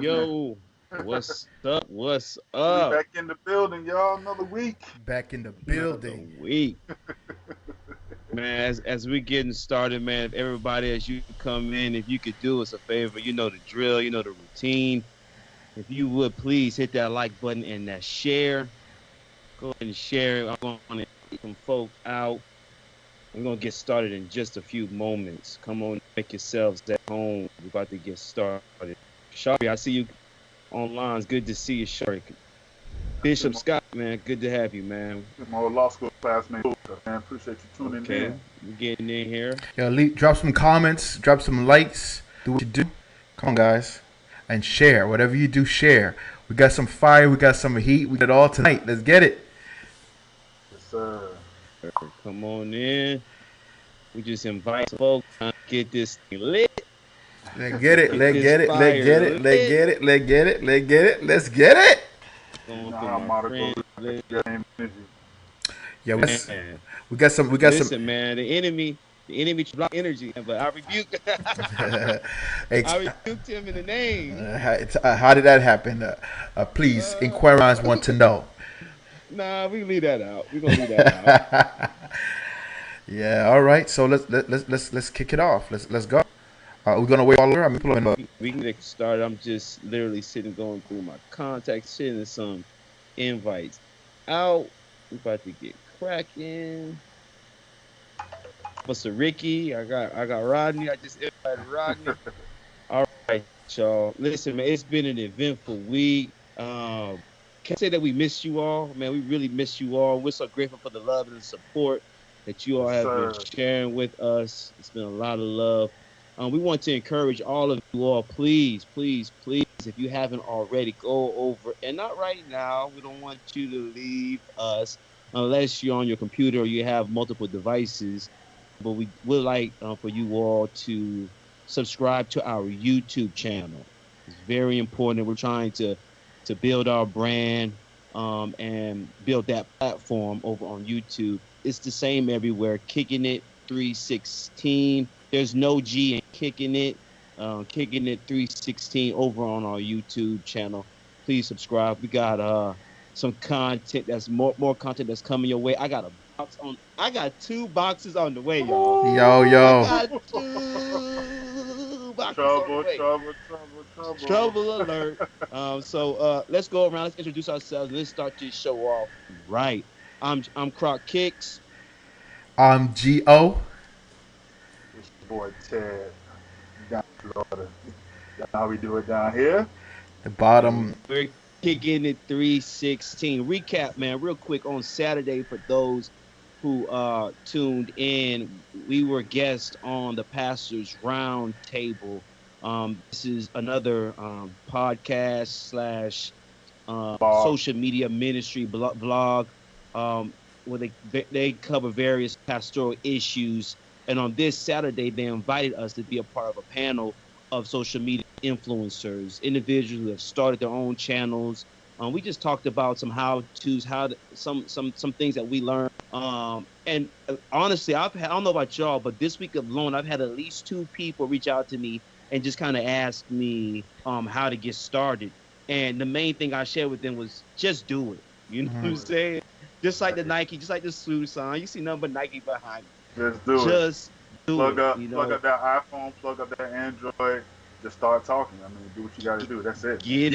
happening? Yo, what's up? What's We up? back in the building, y'all. Another week. Back in the Another building. week, man. As we getting started, man. If everybody, as you come in, if you could do us a favor, you know the drill, you know the routine. If you would please hit that like button and that share. Go ahead and share it. I'm going to get some folk out. We're gonna get started in just a few moments. Come on, make yourselves at home. We're about to get started. Shari, I see you online. It's good to see you, Shari. Bishop Scott, man, good to have you, man. My old law school classmate, man. Appreciate you tuning Okay, in. we're getting in here. Yo, drop some comments, drop some likes, do what you do. Come on, guys. And share. Whatever you do, share. We got some fire, we got some heat. We got it all tonight. Let's get it. Yes, sir. Come on in. We just invite folks to get this thing lit. Let's get it. Get Let's this get it. Let's fire get it. Let's lit. get it. Let's get it. Let's get it. Let's get it. You Going know through how my Monaco friends. game energy. Yeah, Man. we got some. Listen, man, the enemy block energy, but I rebuke. I rebuked him in the name. How did that happen? Please, inquirers want to know. Nah, we leave that out. We're gonna leave that out. Yeah, all right. So let's kick it off. Let's go. We're gonna wait all around. We can get started. I'm just literally sitting going through my contacts, sending some invites out. We about to get cracking. Mr. Ricky, I got Rodney. I just invited Rodney. All right, y'all. Listen, man, it's been an eventful week. Can't say that we missed you all, man. We really miss you all. We're so grateful for the love and the support that you all have been sharing with us. It's been a lot of love. We want to encourage all of you all, please, please, please, if you haven't already, go over, and not right now, we don't want you to leave us unless you're on your computer or you have multiple devices, but we would like for you all to subscribe to our YouTube channel. It's very important. We're trying to build our brand and build that platform over on YouTube. It's the same everywhere. Kickinit316. There's no G in Kicking It. Kickinit316 over on our YouTube channel. Please subscribe. We got some content that's more content that's coming your way. I got two boxes on the way, y'all. Yo. I got two boxes on the way. Trouble alert. So let's go around. Let's introduce ourselves. Let's start this show off right. I'm Croc Kicks. I'm G.O. It's your boy Ted down in Florida. That's how we do it down here. The bottom. We're kicking it 316. Recap, man, real quick. On Saturday, for those who tuned in, we were guests on the Pastor's Round Table. This is another podcast slash social media ministry blog where they cover various pastoral issues. And on this Saturday, they invited us to be a part of a panel of social media influencers, individuals who have started their own channels. We just talked about some how-tos, some things that we learned. And honestly, I don't know about y'all, but this week alone, I've had at least 2 people reach out to me and just kind of ask me how to get started. And the main thing I shared with them was just do it. You know what I'm saying? Just like the Nike, just like the Sue sign. You see nothing but Nike behind me. Just do it. Just do plug it. Up, you know? plug up that iPhone, plug up that Android. Just start talking. I mean, do what you got to do. That's it. Get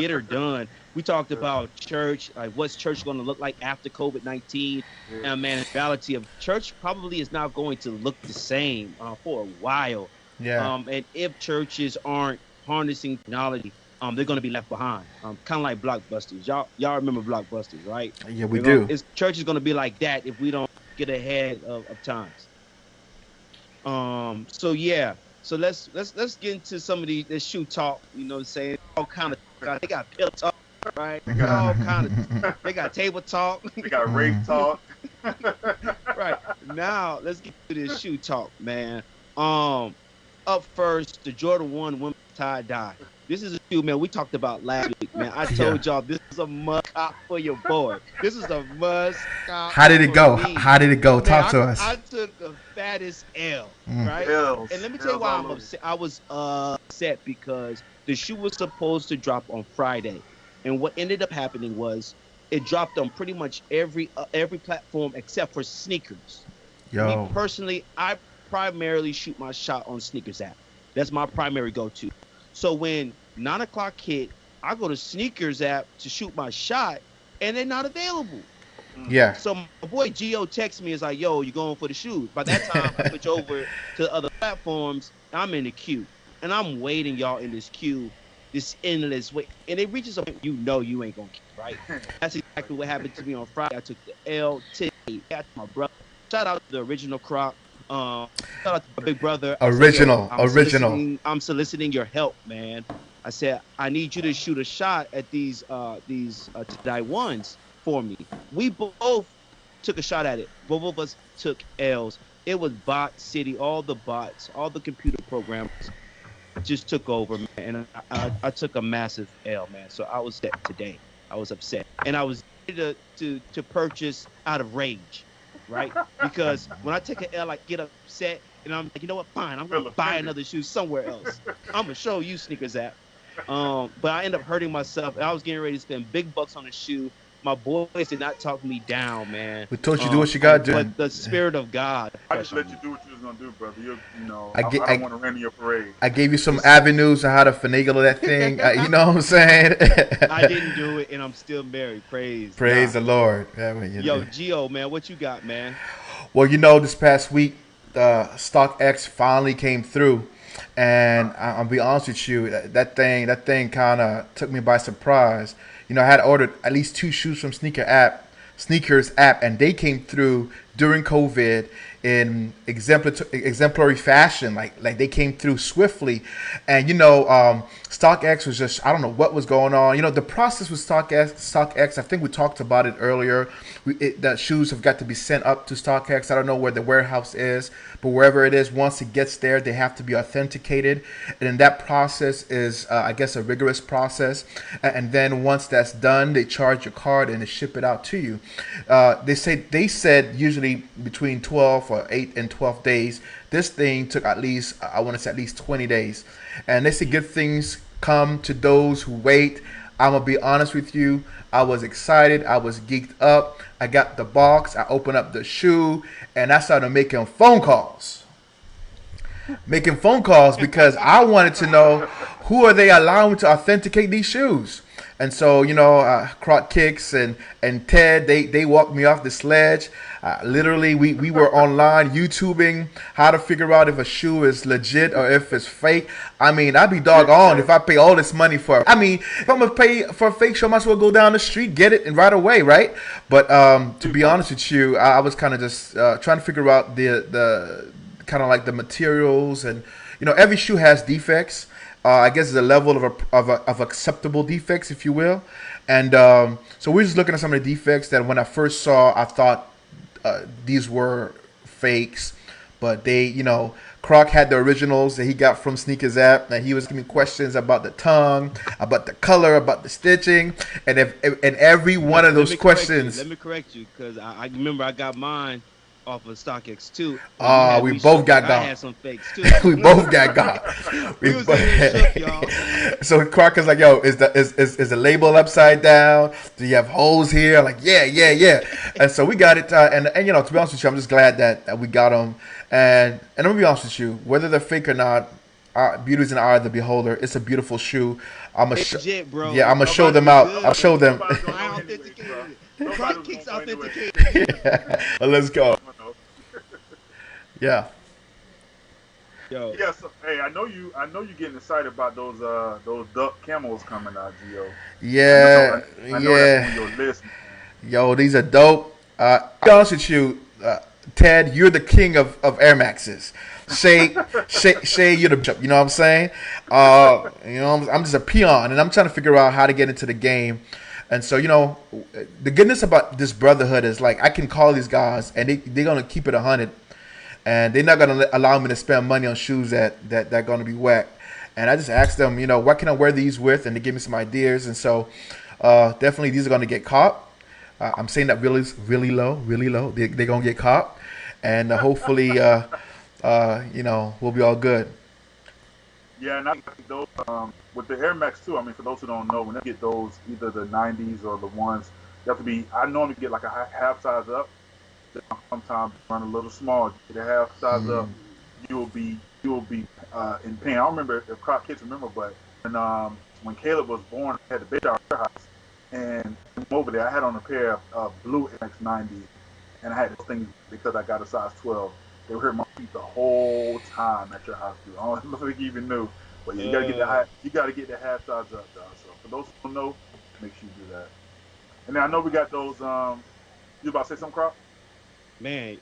her done. We talked about church, like what's church going to look like after COVID-19. Yeah. And man, the reality of church probably is not going to look the same for a while. Yeah. And if churches aren't harnessing technology, they're going to be left behind. Kind of like Blockbusters. Y'all remember Blockbusters, right? Yeah, we do. Church is going to be like that if we don't get ahead of times. So yeah. So let's get into some of this shoe talk. You know what I'm saying? All kind of, they got pillow talk, right? They got all kind of, they got table talk. They got rape talk. Right. Now let's get to this shoe talk, man. Up first, the Jordan 1 women's tie-dye. This is a shoe, man, we talked about last week, man. I told y'all this is a must cop for your boy. This is a must cop. How did it for go? me. How did it go? Man, Talk to us. I took the fattest L, Mm. right? L's. And let me tell you L's why all I'm over. upset. I was upset because the shoe was supposed to drop on Friday, and what ended up happening was it dropped on pretty much every platform except for sneakers. Me Yo. personally, I primarily shoot my shot on sneakers app. That's my primary go-to. So when 9 o'clock hit, I go to sneakers app to shoot my shot, and they're not available. Yeah. So my boy Gio texts me, is like, "Yo, you going for the shoes?" By that time, I switch over to other platforms. I'm in the queue, and I'm waiting, y'all, in this queue, this endless wait, and it reaches a point you ain't gonna get right. That's exactly what happened to me on Friday. I took the L, got my brother. Shout out to the original Croc. Shout out to my big brother. I said, Original. I'm soliciting your help, man. I said I need you to shoot a shot at these today ones for me. We both took a shot at it. Both of us took L's. It was bot city. All the bots, all the computer programs just took over, man. And I took a massive L, man. So I was upset today. I was upset, and I was ready to purchase out of rage, right? Because when I take an L, I get upset, and I'm like, you know what? Fine, I'm gonna buy another shoe somewhere else. I'm gonna show you sneakers app. But I ended up hurting myself. I was getting ready to spend big bucks on the shoe. My boys did not talk me down, man. We told you to do what you got to do. But the spirit of God. I just let you do what you was gonna do, brother. I I don't want to run in your parade. I gave you some avenues on how to finagle that thing. You know what I'm saying? I didn't do it, and I'm still married. Praise Praise God. the Lord. Yeah, well, Yo, Gio, man, what you got, man? Well, this past week, StockX finally came through, and I'll be honest with you, that thing kind of took me by surprise. I had ordered at least 2 shoes from Sneakers app, and they came through during COVID in exemplary fashion. Like they came through swiftly, and StockX was just, I don't know what was going on. The process with StockX, I think we talked about it earlier. The shoes have got to be sent up to StockX. I don't know where the warehouse is, but wherever it is, once it gets there, they have to be authenticated, and then that process is, I guess, a rigorous process. And then once that's done, they charge your card and they ship it out to you. They said usually between 12 or 8 and 12 days. This thing took at least 20 days. And they say good things come to those who wait. I'm going to be honest with you. I was excited. I was geeked up. I got the box. I opened up the shoe, and I started making phone calls. Because I wanted to know, who are they allowing to authenticate these shoes? And so, Croc Kicks and Ted, they walked me off the sledge. Literally, we were online YouTubing how to figure out if a shoe is legit or if it's fake. I mean, I'd be doggone if I pay all this money for it. I mean, if I'm going to pay for a fake shoe, I might as well go down the street, get it, and right away, right? But to be honest with you, I was kind of just trying to figure out the kind of like the materials. And, every shoe has defects. I guess there's a level of acceptable defects, if you will. And so we're just looking at some of the defects that when I first saw, I thought these were fakes. But they, Croc had the originals that he got from Sneakers app, and he was giving me questions about the tongue, about the color, about the stitching, and every one of those questions. Let me correct you, because I remember I got mine off of StockX too. We both got gone. I had some fakes too. We both got gone. We was shook, y'all. So Croc is like, yo, is the label upside down? Do you have holes here? I'm like, yeah. And so we got it. And to be honest with you, I'm just glad that we got them. And I'm gonna be honest with you, whether they're fake or not, beauty's in the eye of the beholder. It's a beautiful shoe. I'm gonna show them out. I'll show them. Croc Kicks authenticated. Well, let's go. Yeah. Yo. Yeah. So, hey, I know you getting excited about those duck camels coming out, Gio. Yeah. I know that's on your list. Yo, these are dope. To be honest with you, Ted, you're the king of Air Maxes. Shay, you're the bishop. You know what I'm saying? I'm just a peon, and I'm trying to figure out how to get into the game. And so, the goodness about this brotherhood is, like, I can call these guys, and they're gonna keep it 100, and they're not gonna allow me to spend money on shoes that are gonna be whack. And I just asked them, what can I wear these with, and they give me some ideas. And so, Definitely, these are going to get caught. I'm saying that really, really low, really low. They're going to get caught, and hopefully, we'll be all good. Yeah, and I think those with the Air Max too. I mean, for those who don't know, when they get those, either the 90s or the ones, they have to be. I normally get like a half size up. Sometimes run a little small. Get a half size up, you will be in pain. I don't remember if Crop Kids remember, but when Caleb was born, I had the baby at our house, and over there I had on a pair of blue MX90s, and I had those things because I got a size 12. They would hurt my feet the whole time at your house, dude. I don't know if you even knew, but yeah, you gotta get the half size up, dog. So for those who don't know, make sure you do that. And then I know we got those. You about to say something, Crop? Man,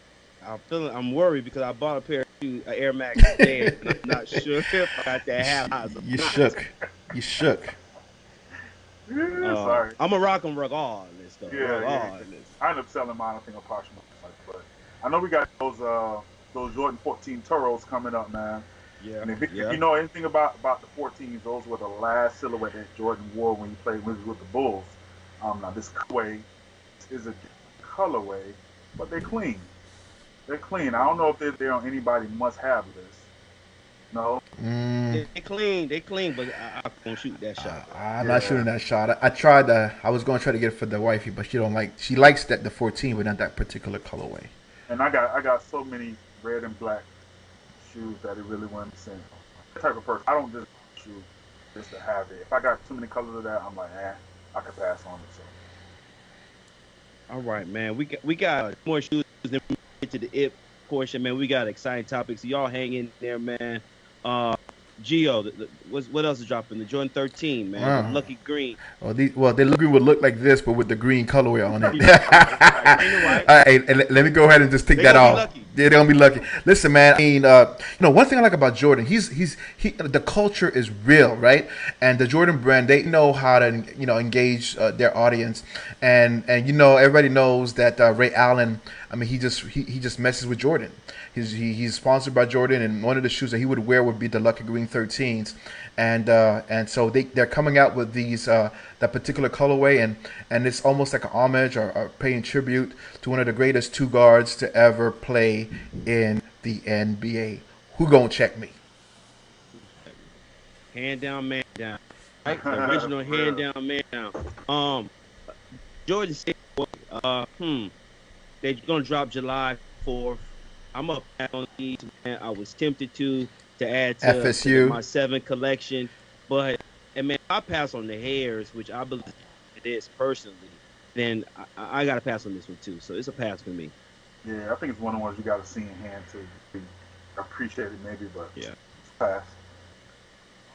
I'm worried because I bought a pair of shoes, Air Max today, and I'm not sure if I got that half size. You shook. You shook. Yeah, sorry. I'm a rock 'em regardless, though. Yeah, Regardless. I ended up selling mine. I think a partial, but I know we got those Jordan 14 Turos coming up, man. Yeah. And if you know anything about the 14s, those were the last silhouette that Jordan wore when he played with the Bulls. Now this colorway is a colorway, but they're clean. They're clean. I don't know if they're on anybody must-have list. No. They clean, but I won't shoot that shot. I'm not shooting that shot. I tried. I was going to try to get it for the wifey, but she don't like. She likes the 14, but not that particular colorway. And I got so many red and black shoes that it really wouldn't make sense. That type of person. I don't just shoot just to have it. If I got too many colors of that, I'm like, I could pass on it. So. All right, man. We got more shoes than we get to the it portion, man. We got exciting topics. Y'all hang in there, man. Gio, what else is dropping? The Jordan 13, man. The Lucky Green. Well, the Lucky Green would look like this, but with the green colorway on it. Hey, let me go ahead and just take that off. They're gonna be lucky. Listen, man. I mean, one thing I like about Jordan, the culture is real, right? And the Jordan brand, they know how to, engage their audience, and everybody knows that Ray Allen. I mean, he just messes with Jordan. He's sponsored by Jordan, and one of the shoes that he would wear would be the Lucky Green 13s, and so they're coming out with these that particular colorway, and it's almost like an homage or paying tribute to one of the greatest two guards to ever play in the NBA. Who gonna check me? Hand down, man down. Right? The original hand down, man down. Jordan said, they're gonna drop July 4th. I'm up on these, man. I was tempted to add to FSU my 7 collection, but man, I pass on the hairs, which I believe it is personally. Then I got to pass on this one too. So it's a pass for me. Yeah, I think it's one of the ones you got to see in hand to appreciate it, maybe, but yeah, it's a pass.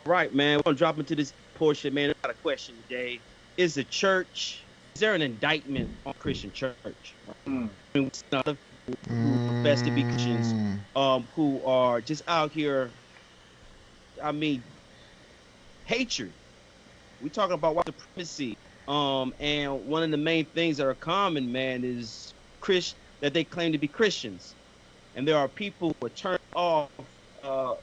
Right, man. We're gonna drop into this portion, man. I got a question today. Is there an indictment on Christian church? It's not a who profess to be Christians, who are just out here. I mean, hatred. We're talking about white supremacy. And one of the main things that are common, man, is that they claim to be Christians, and there are people who are turned off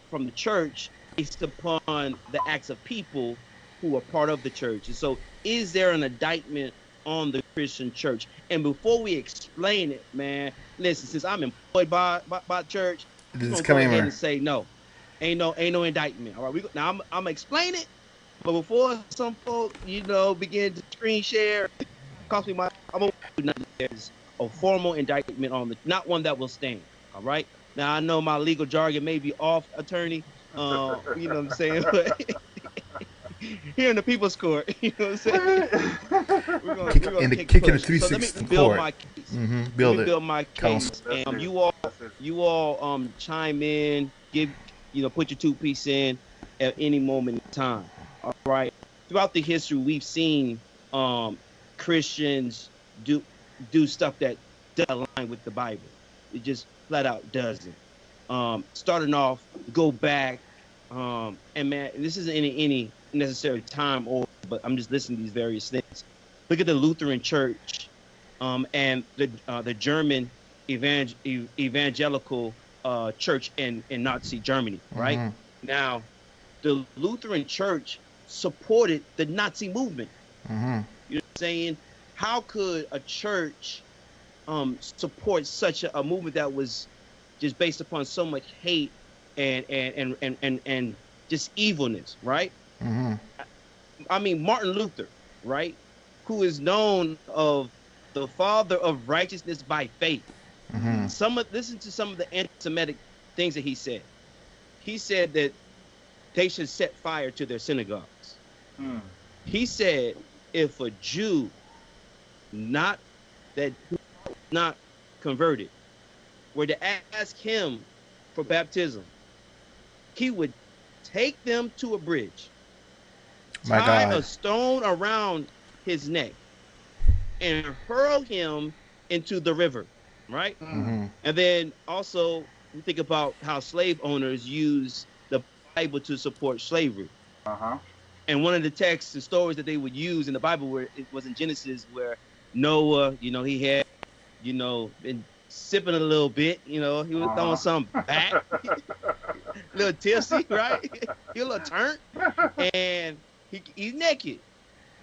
from the church based upon the acts of people who are part of the church. And so, is there an indictment on the Christian church? And before we explain it, man, listen, since I'm employed by church, I'm gonna go ahead and say no, ain't no indictment. All right, now I'm gonna explain it, but before some folk, begin to screen share, cost me I'm gonna do there's a formal indictment on not one that will stand. All right, now I know my legal jargon may be off, attorney. You know what I'm saying? Here in the People's Court, you know what I'm saying? We're gonna Kickinit316 build court. my case. Build my case, and you all chime in, put your 2 piece in at any moment in time. All right. Throughout the history, we've seen Christians do stuff that doesn't align with the Bible. It just flat out doesn't. Starting off, go back, and man, this isn't any necessary time but I'm just listening to these various things. Look at the Lutheran Church, and the German evangelical church in Nazi Germany, right? Now, the Lutheran Church supported the Nazi movement. You know what I'm saying? How could a church support such a movement that was just based upon so much hate and just evilness, right? Mm-hmm. I mean, Martin Luther, right, who is known of the father of righteousness by faith. Mm-hmm. Listen to some of the anti-Semitic things that he said. He said that they should set fire to their synagogues. Mm. He said if a Jew not that not converted were to ask him for baptism, he would take them to a bridge, My tie God. a stone around his neck, and hurl him into the river, right? Mm-hmm. And then also we think about how slave owners use the Bible to support slavery. Uh-huh. And one of the texts and stories that they would use in the Bible, where it was in Genesis, where Noah, he had, been sipping a little bit, he was throwing some back, a little tipsy, right? He a little turnt, and he's naked.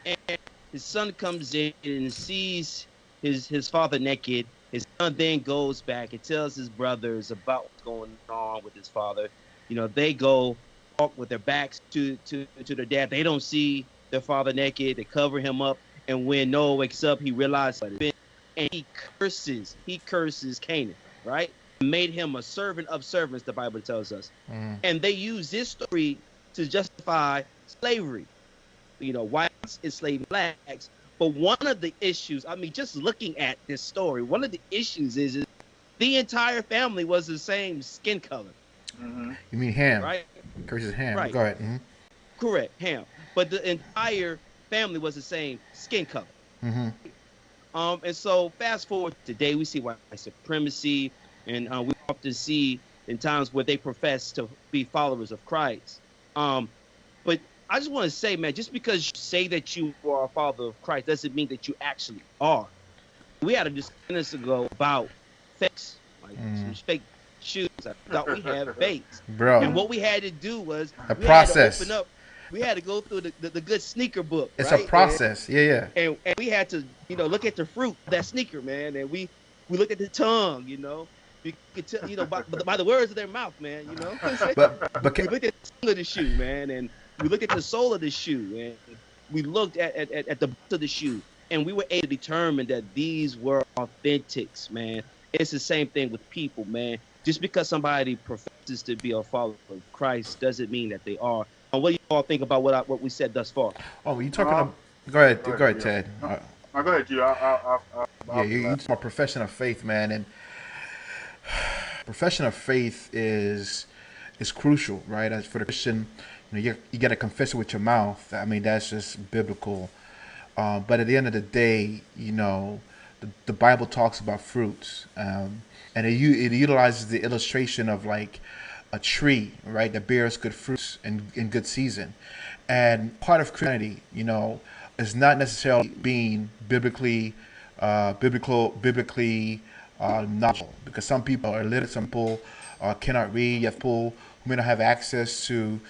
And his son comes in and sees his father naked. His son then goes back and tells his brothers about what's going on with his father. They go walk with their backs to their dad. They don't see their father naked. They cover him up. And when Noah wakes up, he realizes what it's been. And he curses Canaan, right? Made him a servant of servants, the Bible tells us. Mm-hmm. And they use this story to justify slavery. Whites enslaving blacks. But one of the issues, just looking at this story, one of the issues is the entire family was the same skin color. Mm-hmm. You mean Ham? Right? Curses Ham. Right. Go ahead. Mm-hmm. Correct, Ham. But the entire family was the same skin color. Mm-hmm. And so fast forward today, we see white supremacy, and we often see in times where they profess to be followers of Christ. But I just want to say, man, just because you say that you are a follower of Christ doesn't mean that you actually are. We had a discussion ago about fakes, like some fake shoes. I thought we had fakes. Bro. And what we had to do was A process. Had to open up. We had to go through the good sneaker book. It's right? a process. Yeah. And we had to, look at the fruit of that sneaker, man. And we looked at the tongue, We could tell, by the words of their mouth, man, But we looked at the tongue of the shoe, man, and we looked at the sole of the shoe, and we looked at the butt of the shoe, and we were able to determine that these were authentics, man. It's the same thing with people, man. Just because somebody professes to be a follower of Christ doesn't mean that they are. What do you all think about what we said thus far? Oh, you talking about? Go ahead, Ted. No, go ahead, you. You talking about profession of faith, man, and profession of faith is crucial, right? As for the Christian, you got to confess it with your mouth. I mean, that's just biblical. But at the end of the day, the Bible talks about fruits, and it utilizes the illustration of like a tree, right, that bears good fruits in good season. And part of Christianity, is not necessarily being biblically knowledgeable, because some people are illiterate, some people cannot read, you have people who may not have access to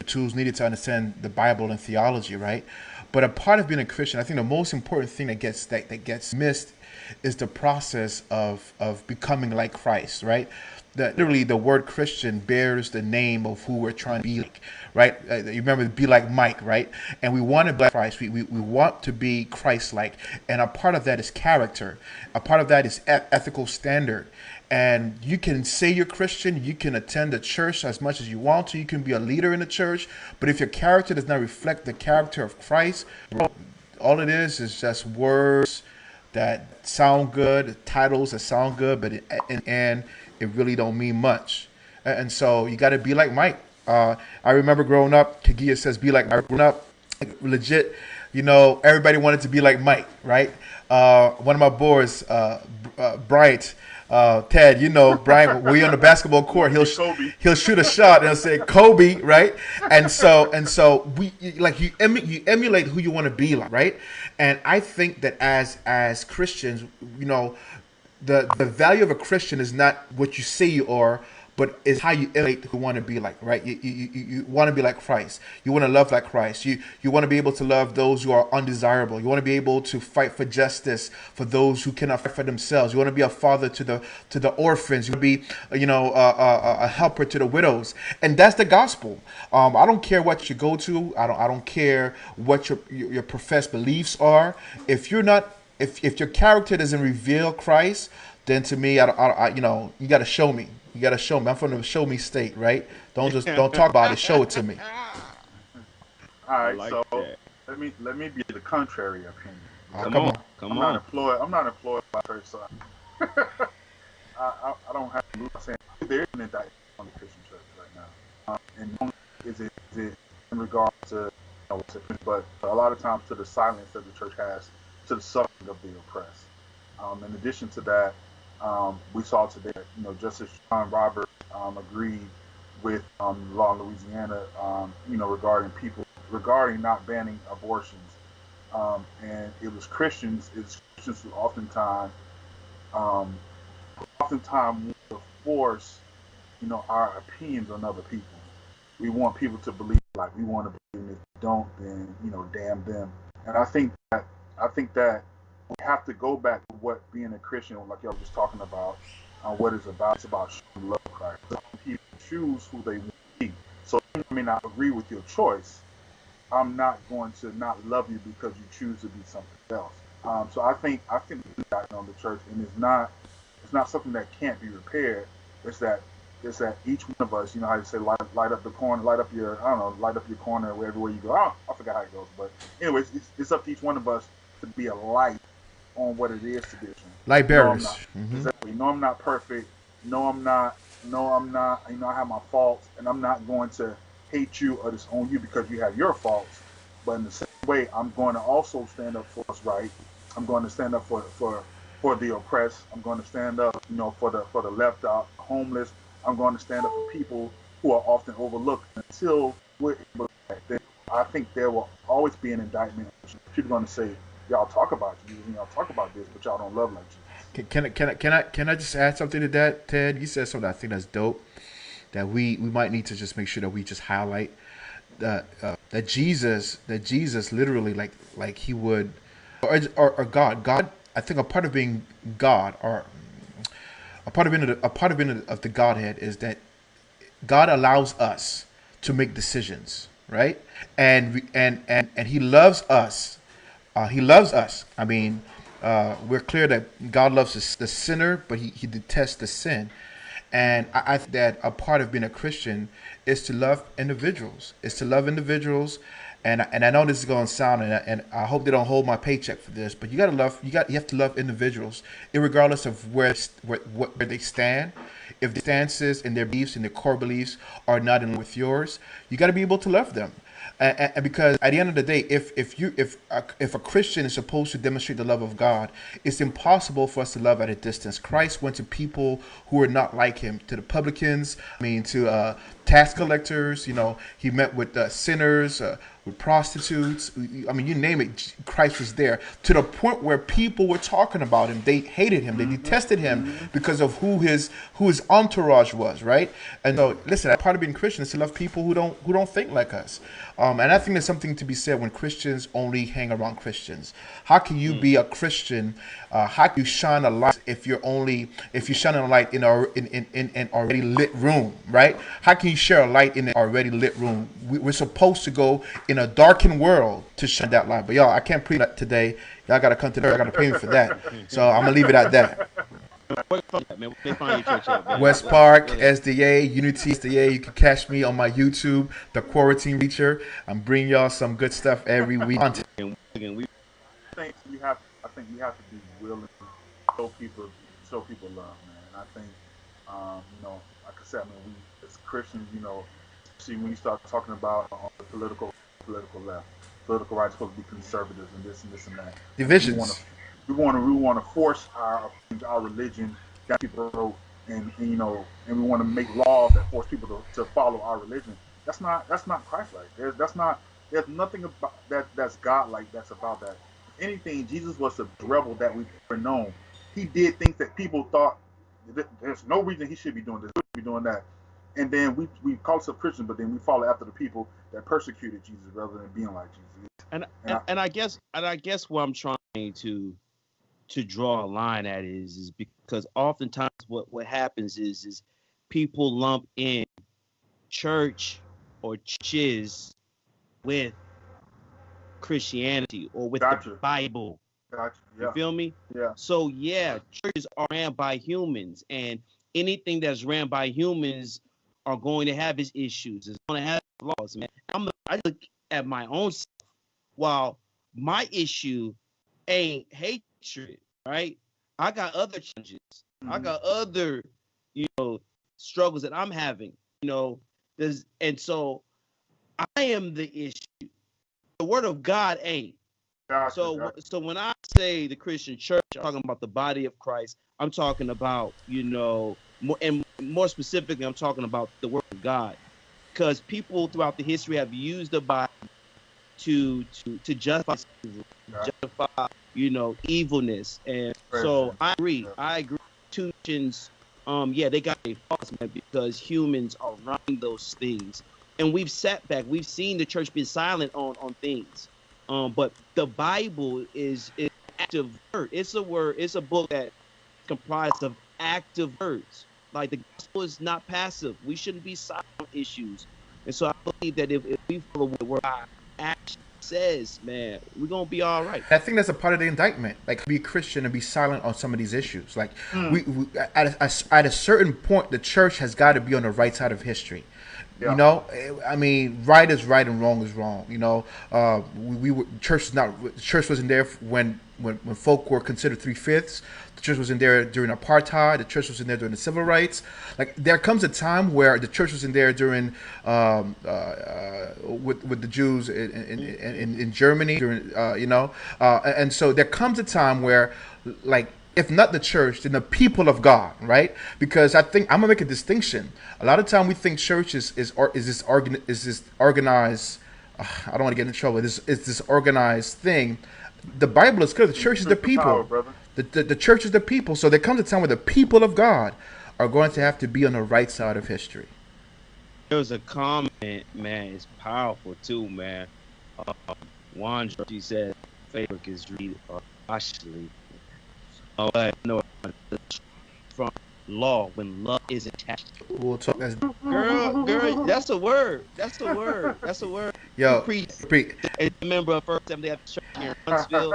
tools needed to understand the Bible and theology, right? But a part of being a Christian, I think the most important thing that gets missed is the process of becoming like Christ, right? Literally, the word Christian bears the name of who we're trying to be like, right? You remember, be like Mike, right? And we want to be like Christ. We want to be Christ-like. And a part of that is character. A part of that is ethical standard. And you can say you're Christian, you can attend the church as much as you want to, you can be a leader in the church, but if your character does not reflect the character of Christ, all it is just words that sound good, titles that sound good, but it really don't mean much. And so you got to be like Mike. I remember growing up, Kagia says, be like Mike. Growing up, legit, everybody wanted to be like Mike, right? One of my boys, Bryant, Ted, Brian, when we on the basketball court, he'll shoot a shot and he'll say Kobe, right? And so we you emulate who you want to be like, right? And I think that as Christians, the value of a Christian is not what you say you are, but it's how you emulate who want to be like, right? You want to be like Christ. You want to love like Christ. You want to be able to love those who are undesirable. You want to be able to fight for justice for those who cannot fight for themselves. You want to be a father to the orphans. You want to be, a helper to the widows, and that's the gospel. I don't care what you go to. I don't care what your professed beliefs are. If you're not, if your character doesn't reveal Christ, then to me, you got to show me. You got to show me. I'm from the show me state, right? Don't talk about it. Show it to me. All I right, like so that. let me be the contrary opinion. Come Come on, on. come on. I'm not employed by church, so I don't have to lose. Saying there is an indictment on the Christian church right now, and only is it in regard to, but a lot of times to the silence that the church has to the suffering of the oppressed. In addition to that, we saw today, Justice John Roberts agreed with law in Louisiana, regarding not banning abortions, and it's Christians who um, oftentimes want to force, our opinions on other people. We want people to believe like we want to believe, and if they don't, then damn them. And I think that we have to go back to what being a Christian, like y'all was talking about, what it's about. It's about showing love of Christ. Some people choose who they want to be. So even I may not agree with your choice, I'm not going to not love you because you choose to be something else. So I think that on the church, and it's not something that can't be repaired. It's that each one of us, how you say, light up the corner, light up your corner everywhere you go. I forgot how it goes, but anyways, it's up to each one of us to be a light on what it is to be. Light No, I'm bearers. not. Exactly. No, I'm not perfect. No, I'm not. No, I'm not. I have my faults, and I'm not going to hate you or disown you because you have your faults. But in the same way, I'm going to also stand up for what's right. I'm going to stand up for the oppressed. I'm going to stand up, for the left out, homeless. I'm going to stand up for people who are often overlooked until we're able to do that. I think there will always be an indictment. People are going to say, y'all talk about Jesus and y'all talk about this, but y'all don't love like Jesus. Can I just add something to that, Ted? You said something I think that's dope. That we might need to just make sure that we just highlight that Jesus literally like he would, or God. I think a part of being God, or a part of being of the Godhead, is that God allows us to make decisions, right? And He loves us. He loves us. I mean, we're clear that God loves the sinner, but he detests the sin. And I think that a part of being a Christian is to love individuals. Is to love individuals. And I know this is going to sound, and I hope they don't hold my paycheck for this, but you have to love individuals, regardless of where they stand. If their stances and their beliefs and their core beliefs are not in line with yours, you got to be able to love them. And because at the end of the day, if a Christian is supposed to demonstrate the love of God, it's impossible for us to love at a distance. Christ went to people who were not like him, to the publicans, to tax collectors. He met with sinners, with prostitutes. I mean, you name it. Christ was there, to the point where people were talking about him. They hated him. They detested him because of who his entourage was. Right. And so, listen, part of being Christian is to love people who don't think like us. And I think there's something to be said when Christians only hang around Christians. How can you be a Christian? How can you shine a light if you shine a light in an already lit room, right? How can you share a light in an already lit room? We're supposed to go in a darkened world to shine that light. But y'all, I can't preach that today. Y'all got to come to the. I got to pay me for that. So I'm gonna leave it at that. Man, they find your church at, man. West Park, SDA, Unity SDA. You can catch me on my YouTube, The Quarantine Reacher. I'm bringing y'all some good stuff every week. And we I think we have to be willing to show people love, man. And I think, like I said, we as Christians, see when you start talking about on the political left, political right is supposed to be conservatives and this and this and that. Divisions. We want to force our religion down people's throat, and we want to make laws that force people to follow our religion. That's not Christ-like. There's nothing about that's God-like that's about that. If anything, Jesus was the rebel that we've ever known. He did things that people thought There's no reason he should be doing this, be doing that. And then we call ourselves Christians, but then we follow after the people that persecuted Jesus rather than being like Jesus. And I guess what I'm trying to draw a line at is because oftentimes what happens is people lump in church or churches with Christianity or with the Bible. Gotcha. Yeah. You feel me? Yeah. So yeah, churches are ran by humans, and anything that's ran by humans are going to have its issues. It's going to have flaws, man. I look at my own self. While my issue ain't hatred, right? I got other challenges. I got other, struggles that I'm having. And so I am the issue. The word of God ain't. Gotcha, So when I say the Christian church, I'm talking about the body of Christ. I'm talking about, more specifically, I'm talking about the word of God, because people throughout the history have used the Bible to justify evilness. And so I agree. Institutions, they got their faults, man, because humans are running those things. And we've sat back. We've seen the church be silent on things. But the Bible is active word. It's a book that comprised of active words. Like, the gospel is not passive. We shouldn't be silent on issues. And so I believe that if we follow what the word God actually says, man, we're gonna be all right. I think that's a part of the indictment. Like, be a Christian and be silent on some of these issues. Like, we at a certain point, the church has got to be on the right side of history. Yeah. I mean, right is right and wrong is wrong. Church wasn't there when folk were considered 3/5. The church wasn't there during apartheid. The church wasn't there during the civil rights. Like, there comes a time where the church wasn't there during with the Jews in Germany. And so there comes a time where, like, if not the church, then the people of God, right? Because I think I'm gonna make a distinction. A lot of time we think church is this organized. I don't want to get in trouble. Is this organized thing? The Bible is clear. The church is the people. The church is the people. So there comes a time where the people of God are going to have to be on the right side of history. There was a comment, man. It's powerful too, man. Wandra, she said, "Facebook is read partially." From law when love is attached. We'll talk. Girl, that's a word. Yo, preach. A member of First Seventh-day Adventist Church here in Huntsville,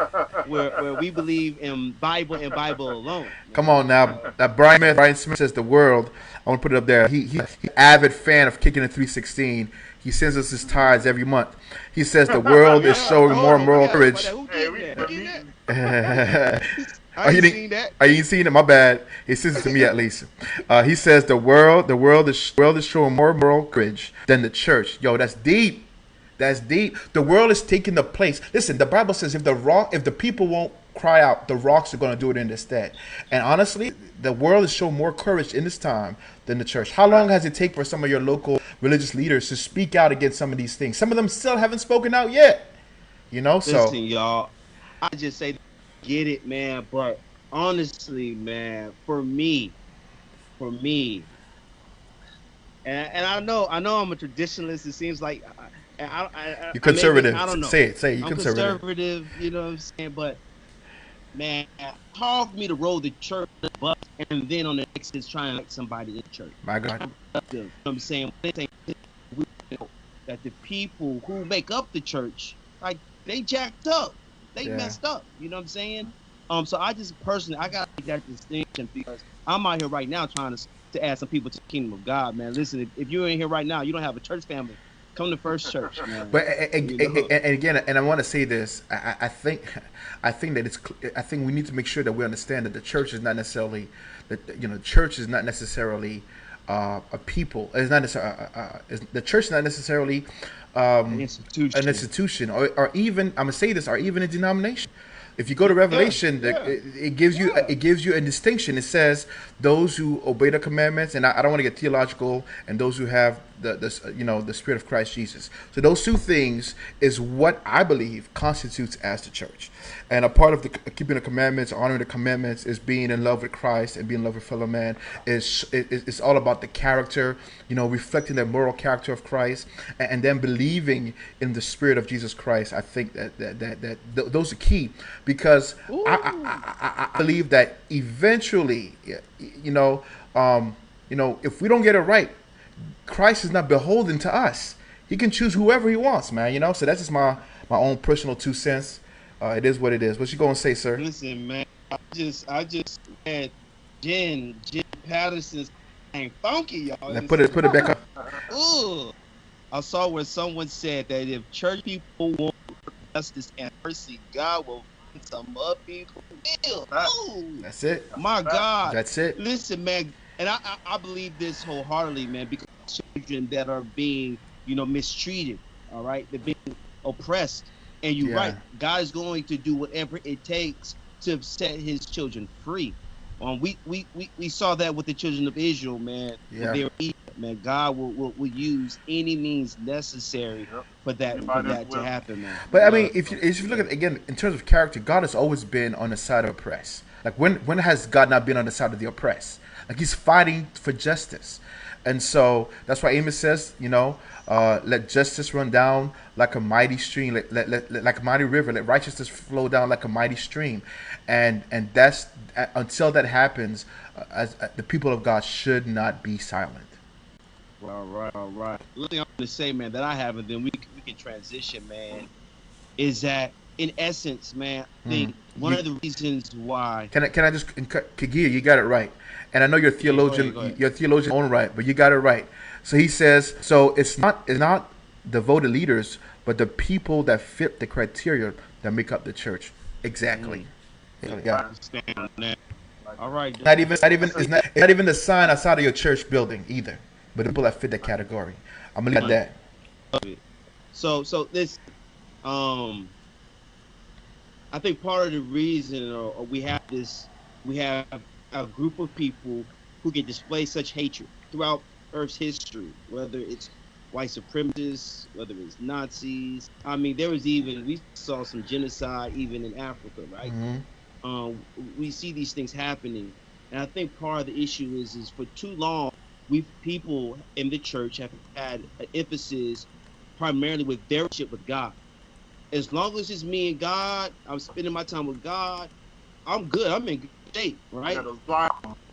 where we believe in Bible and Bible alone. Come on now. That Brian Smith says the world. I want to put it up there. He's an avid fan of Kickinit316. He sends us his tithes every month. He says the world is showing more moral courage. I ain't seen that. You ain't seen it? My bad. He sends it to me at least. He says the world is showing more moral courage than the church. Yo, that's deep. That's deep. The world is taking the place. Listen, the Bible says if the people won't cry out, the rocks are going to do it instead. And honestly, the world is showing more courage in this time than the church. How long has it taken for some of your local religious leaders to speak out against some of these things? Some of them still haven't spoken out yet. Listen, y'all, I just say, get it, man. But honestly, man, for me, and I know I'm a traditionalist. It seems like you're conservative. I don't know. Say it. You're I'm conservative. You know what I'm saying? But man, hard for me to roll the church bus and then on the next is trying to like somebody in the church. My God. You know what I'm saying? That the people who make up the church, like, they jacked up. They messed up. You know what I'm saying? So I just personally, I gotta make that distinction because I'm out here right now trying to add some people to the kingdom of God, man. Listen, if you're in here right now, you don't have a church family, come to First Church, man. But and again, and I want to say this, I think we need to make sure that we understand that the church is not necessarily church is not necessarily a people. It's not the church is not necessarily an institution, or even, I'm gonna say this, or even a denomination. If you go to Revelation, it gives you a distinction. It says those who obey the commandments, and I don't want to get theological, and those who have the Spirit of Christ Jesus. So those two things is what I believe constitutes as the church. And a part of the keeping the commandments, honoring the commandments, is being in love with Christ and being in love with fellow man. It's all about the character, reflecting the moral character of Christ, and then believing in the Spirit of Jesus Christ. I think that those are key, because I believe that eventually, if we don't get it right, Christ is not beholden to us. He can choose whoever he wants, man. So that's just my own personal 2 cents. It is what it is. What you gonna say, sir? Listen, man. I just had Jen Patterson's ain't funky, y'all. Now put it back up. Ooh. I saw where someone said that if church people want justice and mercy, God will find some other people will. Ooh. That's it. My God. That's it. Listen, man, and I believe this wholeheartedly, man, because children that are being, mistreated, all right? They're being oppressed. And you're right. God is going to do whatever it takes to set his children free. We saw that with the children of Israel, man. Yeah. They were Egypt, man. God will use any means necessary for that to happen, man. But I mean, if you look at, again, in terms of character, God has always been on the side of oppressed. Like when has God not been on the side of the oppressed? Like he's fighting for justice. And so that's why Amos says, let justice run down like a mighty stream, like a mighty river. Let righteousness flow down like a mighty stream. And that's until that happens, as the people of God should not be silent. All right. The thing I'm going to say, man, that I have, and then we can transition, man, is that in essence, man, I think one of the reasons why. Can I just, Kagir, you got it right. And I know you're a theologian, go ahead. you're a theologian own right, but you got it right. So he says, so it's not the voted leaders, but the people that fit the criteria that make up the church. Exactly. Yeah. I understand that. All right. It's not even the sign outside of your church building either, but the people that fit that category. I'm gonna leave it at that. So this, I think part of the reason, or we have a group of people who can display such hatred throughout Earth's history, whether it's white supremacists, whether it's Nazis. I mean, we saw some genocide even in Africa, right? We see these things happening, and I think part of the issue is for too long, people in the church have had an emphasis primarily with their relationship with God. As long as it's me and God, I'm spending my time with God, I'm good. I'm in good shape, right?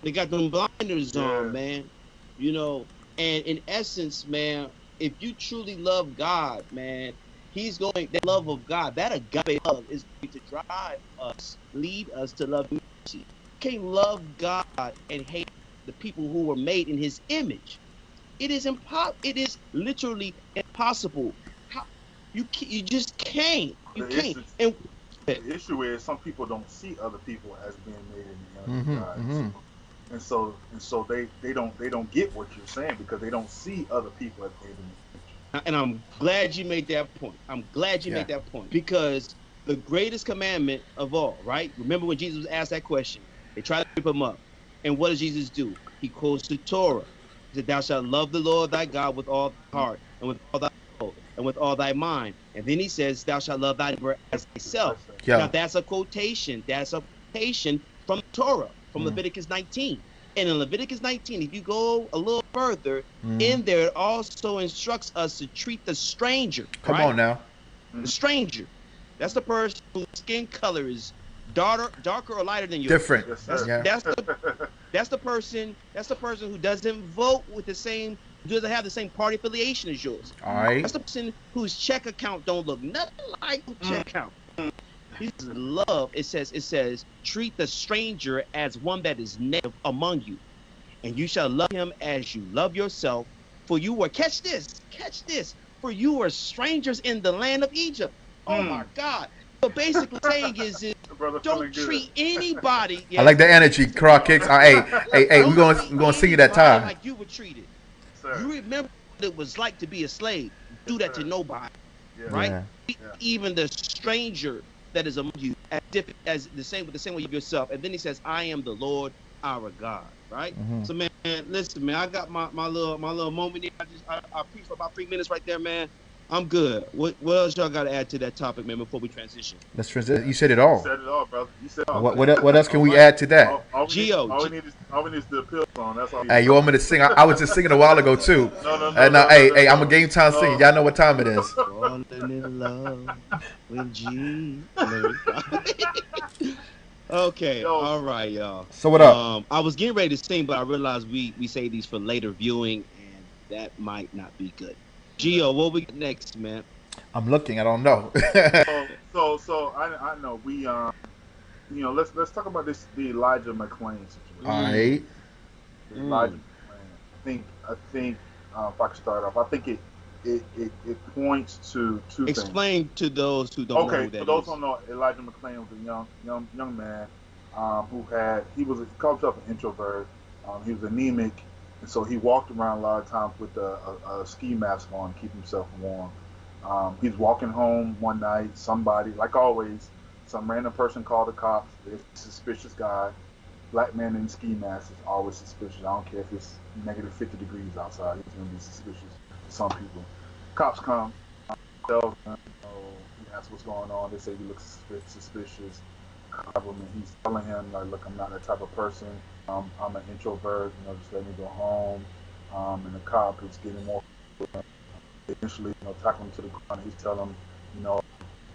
They got them blinders on, man. And in essence, man, if you truly love God, man, that love of God, that agape love is going to drive us, lead us to love mercy. You can't love God and hate the people who were made in his image. It is literally impossible. You just can't. You can't. And the issue is some people don't see other people as being made in the image of God. And so they don't get what you're saying because they don't see other people as made in the image. And I'm glad you made that point. Made that point because the greatest commandment of all, right? Remember when Jesus was asked that question? They tried to trip him up. And what does Jesus do? He quotes the Torah. He said, "Thou shalt love the Lord thy God with all thy heart and with all thy soul and with all thy mind." And then he says, "Thou shalt love thy neighbor as thyself." Yeah. Now that's a quotation. That's a quotation from Torah, from Leviticus 19. And in Leviticus 19, if you go a little further, in there it also instructs us to treat the stranger. Come on now. The stranger. That's the person whose skin color is darker or lighter than yours. Different. That's the person who doesn't vote with doesn't have the same party affiliation as yours. All right. That's the person whose check account don't look nothing like a check account. This is love. It says, treat the stranger as one that is native among you, and you shall love him as you love yourself. For you were, catch this, for you were strangers in the land of Egypt. Oh my God. So basically saying is don't treat anybody. I like the energy, Croc Kicks. Hey, we're gonna sing you that time. Like you were treated. Sir. You remember what it was like to be a slave. Do that to nobody. Right? Yeah. Even the stranger that is among you, with the same way of yourself. And then he says, "I am the Lord our God." Right? So man, Man, listen, man, I got my little moment here. I preached for about 3 minutes right there, man. I'm good. What else y'all got to add to that topic, man, before we transition? Let's transition. You said it You all. said it all, brother. You said it all, What man. what else can All we right. add to that? Geo, All we need is the appeal song. That's all. Hey, you want me to sing? I was just singing a while ago too. No, hey, I'm a game time singing. Y'all know what time it is. falling in love with G. Okay, Yo, all right, y'all. So what up? I was getting ready to sing, but I realized we say these for later viewing, and that might not be good. Gio, what we got next, man? I'm looking. I don't know. so I know we let's talk about the Elijah McClain situation. All right. The Elijah McClain. I think if I could start off, I think it points to two things. Explain to those who don't know who that for those is. who don't know, Elijah McClain was a young man he called himself an introvert. He was anemic, and so he walked around a lot of times with a ski mask on to keep himself warm. He's walking home one night. Somebody, like always, some random person called the cops. There's a suspicious guy. Black man in ski mask is always suspicious. I don't care if it's negative 50 degrees outside. He's going to be suspicious to some people. Cops come. Tells them, he asks what's going on. They say he looks suspicious. He's telling him, like, look, I'm not that type of person. I'm an introvert. Just let me go home. And the cop is getting more. Eventually, tackle him to the ground. He's telling him,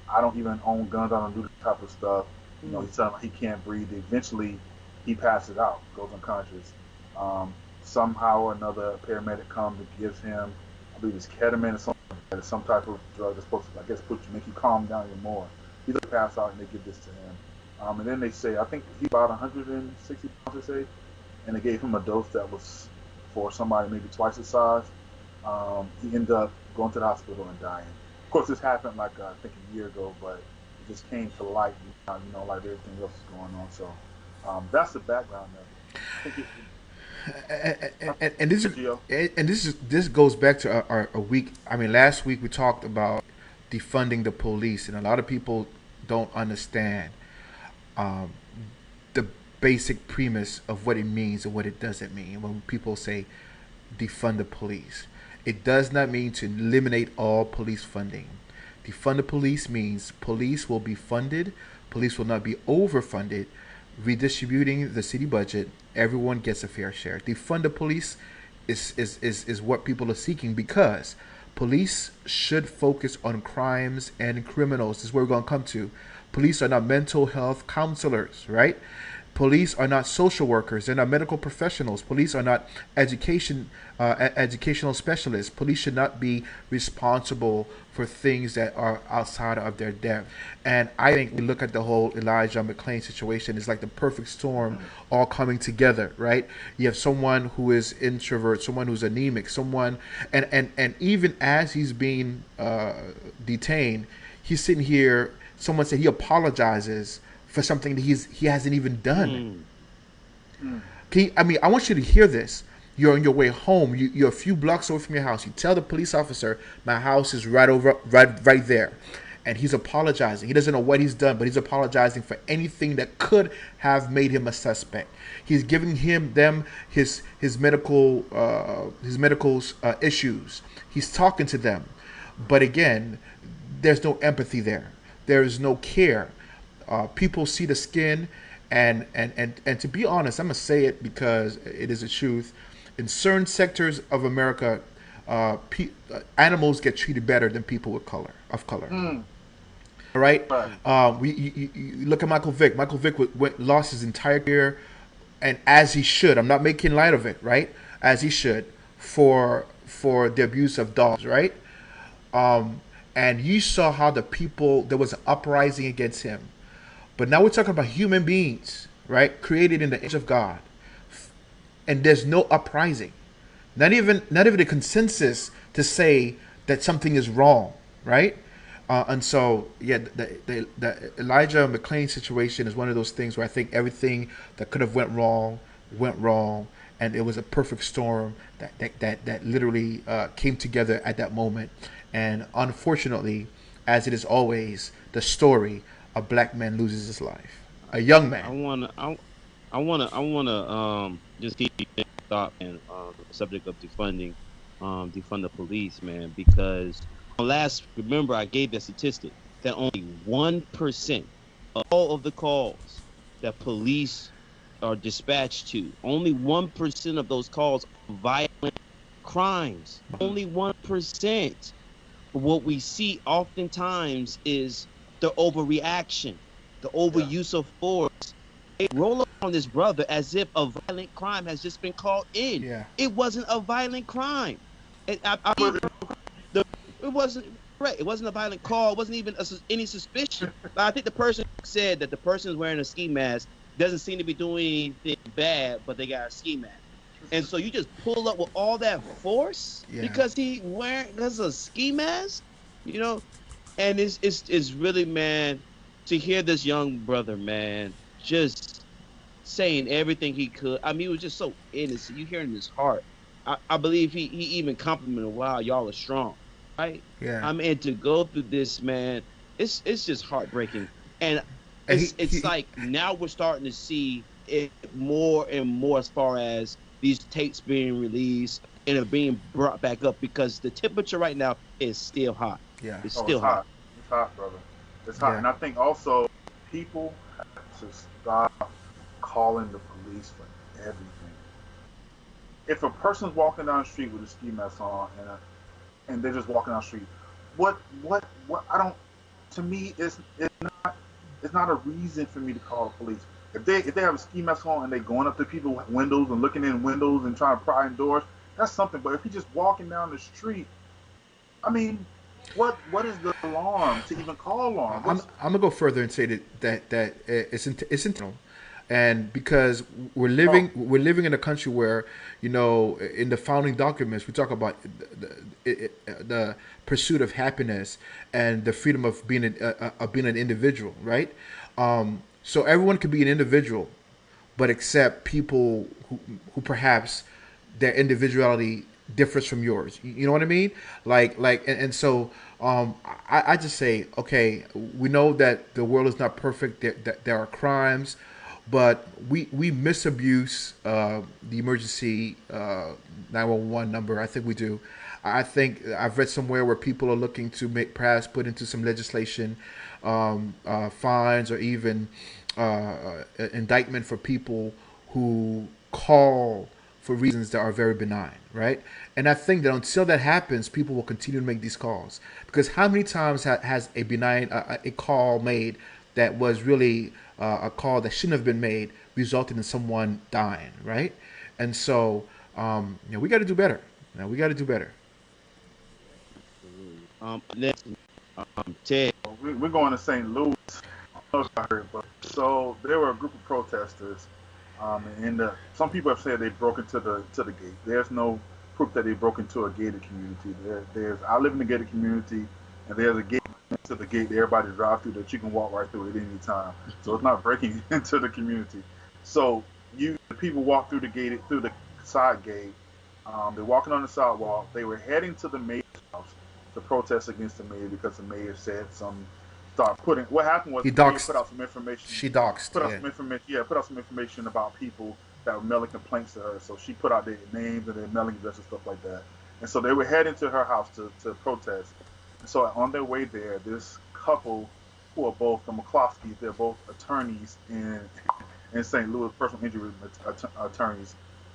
I don't even own guns. I don't do this type of stuff. He's telling him he can't breathe. Eventually, he passes out, goes unconscious. Somehow or another, a paramedic comes and gives him, I believe it's ketamine or something, some type of drug that's supposed to, I guess, make you calm down even more. He doesn't pass out, and they give this to him. And then they say, I think he's about 160 pounds, they say, and they gave him a dose that was for somebody maybe twice his size. He ended up going to the hospital and dying. Of course, this happened I think a year ago, but it just came to light, like everything else is going on. So that's the background of it. This goes back to our week. I mean, last week we talked about defunding the police, and a lot of people don't understand the basic premise of what it means and what it doesn't mean. When people say defund the police, it does not mean to eliminate all police funding. Defund the police means police will be funded, police will not be overfunded, redistributing the city budget. Everyone gets a fair share. Defund the police is what people are seeking, because police should focus on crimes and criminals. This is where we're going to come to. Police are not mental health counselors, right? Police are not social workers. They're not medical professionals. Police are not educational specialists. Police should not be responsible for things that are outside of their depth. And I think we look at the whole Elijah McClain situation, it's like the perfect storm all coming together, right? You have someone who is introvert, someone who's anemic, someone, and even as he's being detained, he's sitting here. Someone said he apologizes for something that he hasn't even done. I want you to hear this. You're on your way home. You're a few blocks away from your house. You tell the police officer, my house is right there. And he's apologizing. He doesn't know what he's done, but he's apologizing for anything that could have made him a suspect. He's giving them his medical issues. He's talking to them. But again, there's no empathy there. There is no care. People see the skin, and to be honest, I'm gonna say it because it is the truth. In certain sectors of America, animals get treated better than people of color. All right. You look at Michael Vick. Michael Vick lost his entire career, and as he should. I'm not making light of it, right? As he should, for the abuse of dogs, right? And you saw how there was an uprising against him. But now we're talking about human beings, right? Created in the image of God. And there's no uprising. Not even a consensus to say that something is wrong, right? And so, yeah, the Elijah McClain situation is one of those things where I think everything that could have went wrong, and it was a perfect storm that literally came together at that moment. And unfortunately, as it is always, the story, a black man loses his life, a young man. I wanna just keep thought, man, the subject of defunding, defund the police, man, because remember, I gave the statistic that only 1% of all of the calls that police are dispatched to, only 1% of those calls are violent crimes. Only 1%. What we see oftentimes is the overreaction, the overuse of force. They roll up on this brother as if a violent crime has just been called in. Yeah. It wasn't a violent crime. I mean, it wasn't right. It wasn't a violent call. It wasn't even any suspicion. I think the person said that the person is wearing a ski mask doesn't seem to be doing anything bad, but they got a ski mask. And so you just pull up with all that force because that's a ski mask, you know? And it's really, man, to hear this young brother, man, just saying everything he could. I mean, he was just so innocent. You hear in his heart. I believe he even complimented, wow, y'all are strong, right? Yeah. I mean, to go through this, man, it's just heartbreaking. And it's like now we're starting to see it more and more as far as these tapes being released and are being brought back up because the temperature right now is still hot. Yeah. It's still hot. It's hot, brother. It's hot. Yeah. And I think also people have to stop calling the police for everything. If a person's walking down the street with a ski mask on and they're just walking down the street, what I don't, to me, it's not a reason for me to call the police. If they have a ski mask on and they going up to people's windows and looking in windows and trying to pry in doors, that's something. But if you're just walking down the street, I mean, what is the alarm to even call alarm? I'm gonna go further and say that it's intentional, and because we're living in a country where, you know, in the founding documents we talk about the pursuit of happiness and the freedom of being an individual, right? So everyone could be an individual, but except people who perhaps their individuality differs from yours. You know what I mean? And so I just say, okay, we know that the world is not perfect. There are crimes, but we misabuse the emergency 911 number. I think we do. I think I've read somewhere where people are looking to perhaps put into some legislation fines or even indictment for people who call for reasons that are very benign, right? And I think that until that happens, people will continue to make these calls. Because how many times has a benign a call made that was really a call that shouldn't have been made, resulting in someone dying, right? And so, we got to do better. We got to do better. Next, Ted. We're going to St. Louis. I don't know if I heard, but so there were a group of protesters, and some people have said they broke into the gate. There's no proof that they broke into a gated community. I live in a gated community, and there's a gate to the gate that everybody drives through that you can walk right through at any time. So it's not breaking into the community. So the people walk through the side gate. They're walking on the sidewalk. They were heading to the mayor's house to protest against the mayor because the mayor said what happened was he put out some information. She doxed. Put out some information about people that were mailing complaints to her. So she put out their names and their mailing address and stuff like that. And so they were heading to her house to protest. And so on their way there, this couple who are both the McCloskeys, they're both attorneys in St. Louis, personal injury attorneys.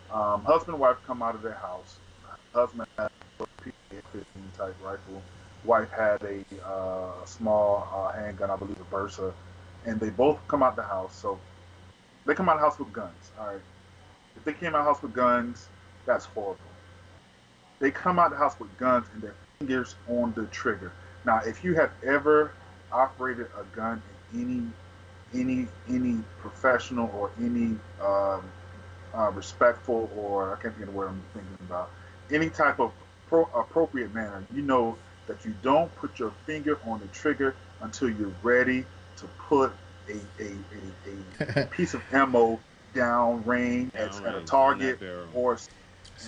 Husband and wife come out of their house. Husband had a PA-15 type rifle. Wife had a small handgun, I believe a Versa, and they both come out the house. So they come out of the house with guns. All right, if they came out of the house with guns, that's horrible. They come out of the house with guns and their fingers on the trigger. Now, if you have ever operated a gun in any professional or any respectful, or I can't think of the word I'm thinking about, any type of appropriate manner, you know that you don't put your finger on the trigger until you're ready to put a piece of ammo down range at a target. Or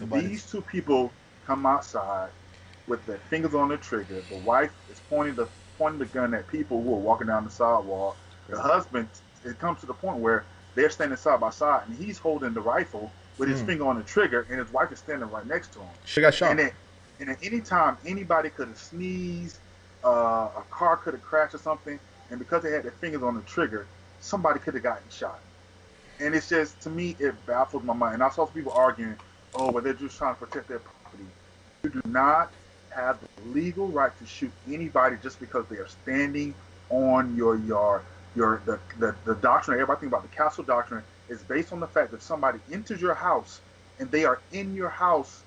these two people come outside with their fingers on the trigger. The wife is pointing the gun at people who are walking down the sidewalk. The husband, it comes to the point where they're standing side by side and he's holding the rifle with his finger on the trigger, and his wife is standing right next to him. She got shot. And at any time, anybody could have sneezed, a car could have crashed or something, and because they had their fingers on the trigger, somebody could have gotten shot. And it's just, to me, it baffles my mind. And I saw some people arguing, oh, but they're just trying to protect their property. You do not have the legal right to shoot anybody just because they are standing on your yard. The doctrine, everybody think about the castle doctrine, is based on the fact that somebody enters your house and they are in your house.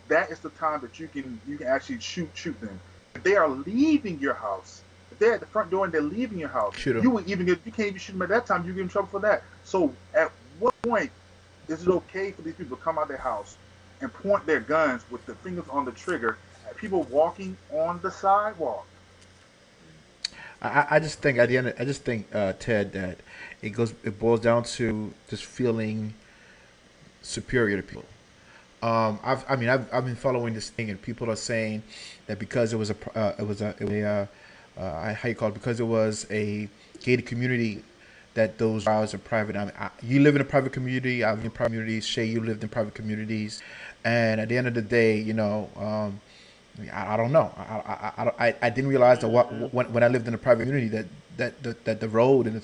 That is the time that you can actually shoot them. If they are leaving your house, if they're at the front door and they're leaving your house, you can't even shoot them at that time. You get in trouble for that. So at what point is it okay for these people to come out of their house and point their guns with the fingers on the trigger at people walking on the sidewalk? I just think at the end, Ted, that it boils down to just feeling superior to people. I've been following this thing, and people are saying that because because it was a gated community, that those routes are private. I mean, you live in a private community. I live in private communities. Shay, you lived in private communities, and at the end of the day, I don't know. I didn't realize that when I lived in a private community that the road and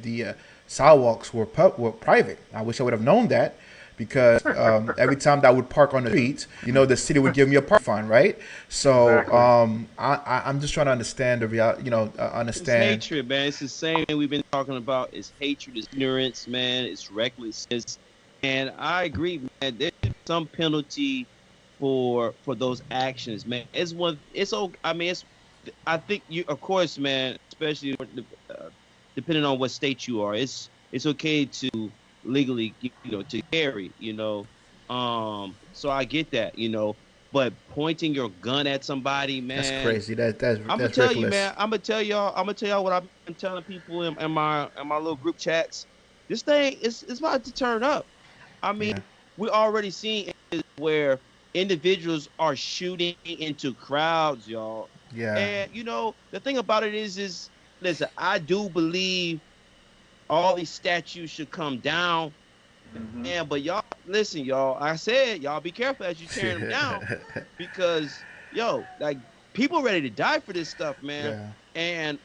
the sidewalks were private. I wish I would have known that, because every time that I would park on the street, the city would give me a park fine, right? So exactly. I'm just trying to understand the reality. Understand. It's hatred, man. It's the same thing we've been talking about. It's hatred, it's ignorance, man. It's recklessness, and I agree, man. There's some penalty for those actions, man. I think you, of course, man, especially depending on what state you are, it's okay to legally, to carry, so I get that, but pointing your gun at somebody, man, that's crazy. That's I'm gonna tell you, man. I'm gonna tell y'all what I've been telling people in my little group chats. This thing is about to turn up. I mean, we're already seeing where individuals are shooting into crowds, y'all. Yeah. And the thing about it is listen, I do believe all these statues should come down. Mm-hmm. Yeah, but y'all listen, y'all. I said y'all be careful as you tear them down, because people ready to die for this stuff, man. Yeah. And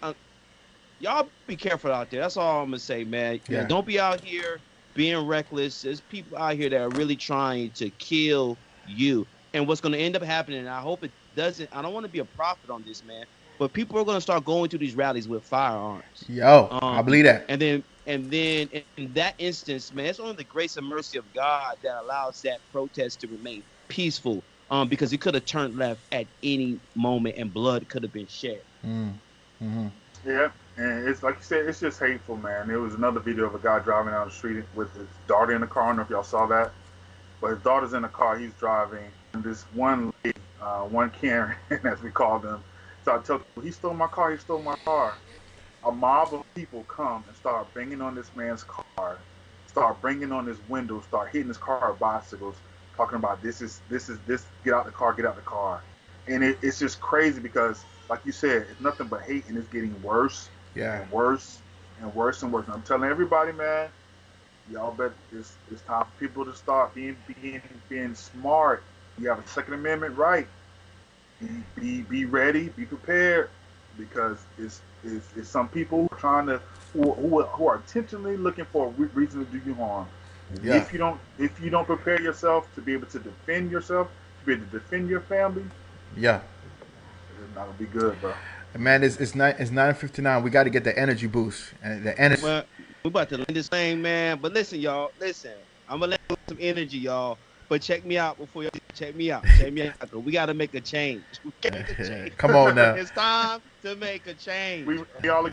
y'all be careful out there. That's all I'm gonna say, man. Yeah. Don't be out here being reckless. There's people out here that are really trying to kill you. And what's going to end up happening, and I hope it doesn't, I don't want to be a prophet on this, man, but people are going to start going to these rallies with firearms. I believe that. And then in that instance, man, it's only the grace and mercy of God that allows that protest to remain peaceful, because it could have turned left at any moment and blood could have been shed. Mm-hmm. Yeah, and it's like you said, it's just hateful, man. There was another video of a guy driving down the street with his daughter in the car. I don't know if y'all saw that. But his daughter's in the car, he's driving, and this one lady, one Karen, as we call them, so I tell people, he stole my car. A mob of people come and start banging on this man's car, start banging on his windows, start hitting his car with bicycles, talking about this, get out the car. And it's just crazy because, like you said, it's nothing but hate, and it's getting worse and worse and worse and worse. And I'm telling everybody, man, y'all bet it's time for people to start being smart. You have a Second Amendment right. Be ready, be prepared, because it's some people who are intentionally looking for a reason to do you harm. Yeah. If you don't prepare yourself to be able to defend yourself, to be able to defend your family, it's not gonna be good, bro. Man, it's 9:59. We got to get the energy boost and the energy. Well, we about to end this thing, man. But listen, y'all. I'm gonna let you some energy, y'all. But check me out before you check me out. We got to make a change. Come on now. It's time to make a change. We all.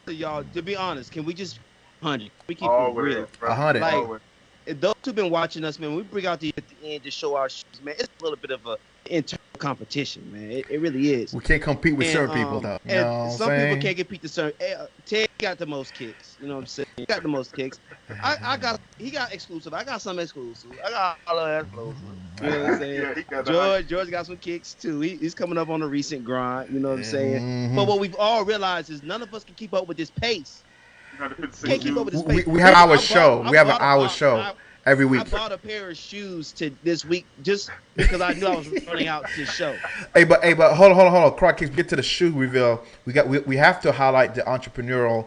So y'all, to be honest, can we just 100? We keep it real. 100. Like, those who've been watching us, man, we bring out at the end to show our shoes, man. It's a little bit of a internal competition, man. It really is. We can't compete with certain people, though. And some people can't compete to certain. Ted got the most kicks. You know what I'm saying? He got the most kicks. He got exclusive. I got some exclusive. I got all of that exclusive. You know what I'm saying? George got some kicks too. He's coming up on a recent grind. You know what I'm saying? Mm-hmm. But what we've all realized is none of us can keep up with this pace. Can't keep up with this pace. We have our show. We have an hour show. every I week. bought a pair of shoes to this week just because I knew I was running out to show. Hey, but hold on. Croc Kicks, get to the shoe reveal. We have to highlight the entrepreneurial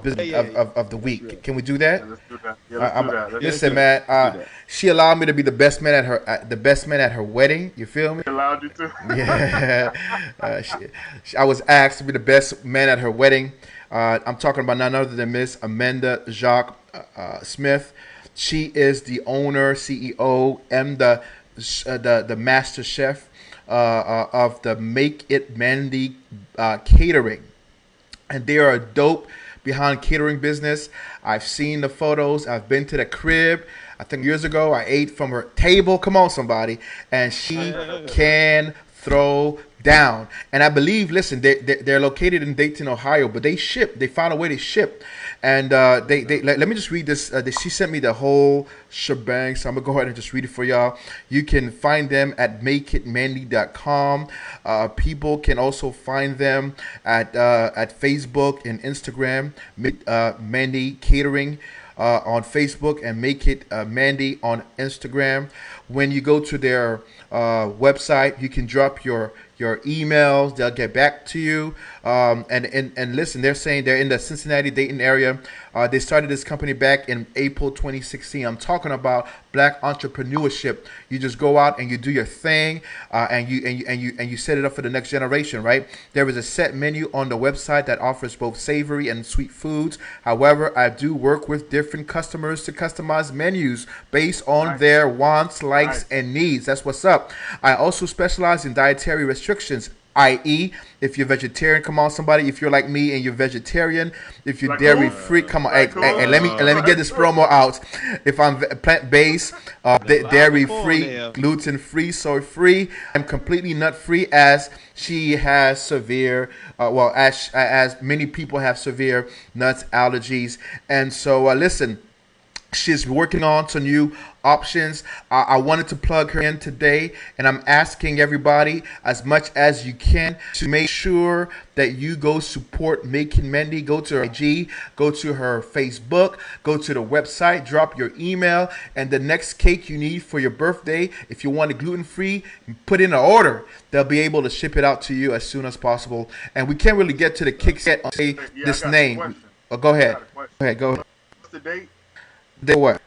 business Yeah, yeah, of the that's real. week. Can we do that? Yeah, let's do that. Yeah, let's do that. Yeah, Listen, do man. Let's do that. She allowed me to be the best man at her wedding. You feel me? Allowed you to. Yeah. I was asked to be the best man at her wedding. I'm talking about none other than Miss Amanda Jacques Smith. She is the owner, CEO, and the master chef of the Make It Mandy Catering, and they are a dope behind catering business. I've seen the photos. I've been to the crib. I think years ago I ate from her table. Come on, somebody, and she can throw down. And I believe, listen, they're located in Dayton, Ohio, but they ship. They found a way to ship. And let me just read this. She sent me the whole shebang, so I'm gonna go ahead and just read it for y'all. You can find them at makeitmandy.com. People can also find them at Facebook and Instagram. Mandy Catering on Facebook and Make It Mandy on Instagram. When you go to their website, you can drop your emails. They'll get back to you. And listen, they're saying they're in the Cincinnati, Dayton area. They started this company back in April 2016. I'm talking about black entrepreneurship. You just go out and you do your thing, and you set it up for the next generation, right? There is a set menu on the website that offers both savory and sweet foods. However, I do work with different customers to customize menus based on their wants, likes, and needs. That's what's up. I also specialize in dietary restrictions, i.e., if you're vegetarian, come on, somebody. If you're like me and you're vegetarian, if you're dairy free, come on. Hey, let me get this promo out. If I'm plant based, dairy free, gluten free, soy free, I'm completely nut free. As she has severe, as many people have severe nuts allergies, and so listen. She's working on some new options. I wanted to plug her in today, and I'm asking everybody as much as you can to make sure that you go support Making Mandy. Go to her IG, go to her Facebook, go to the website, drop your email, and the next cake you need for your birthday, if you want it gluten-free, put in an order. They'll be able to ship it out to you as soon as possible. And we can't really get to the cake yet on this name. Go ahead. Go ahead. What's the date? Day what?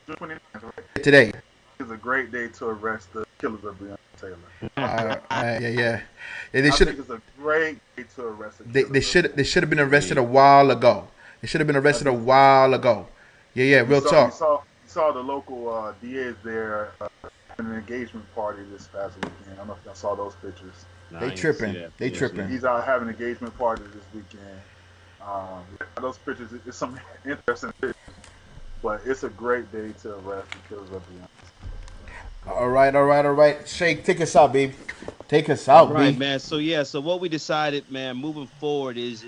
29th, right? Today. It's a great day to arrest the killers of Breonna Taylor. Yeah. They I should. think it's a great day to arrest the killers. They should have been arrested a while ago. They should have been arrested a while ago. Yeah. Real talk. You saw the local DAs there having an engagement party this past weekend. I don't know if y'all saw those pictures. They tripping. He's out having an engagement party this weekend. Those pictures, it's some interesting pictures. But it's a great day to arrest the killers of Breonna. All right. Shake, take us out, babe. Take us out, right, babe. man. So what we decided, man, moving forward is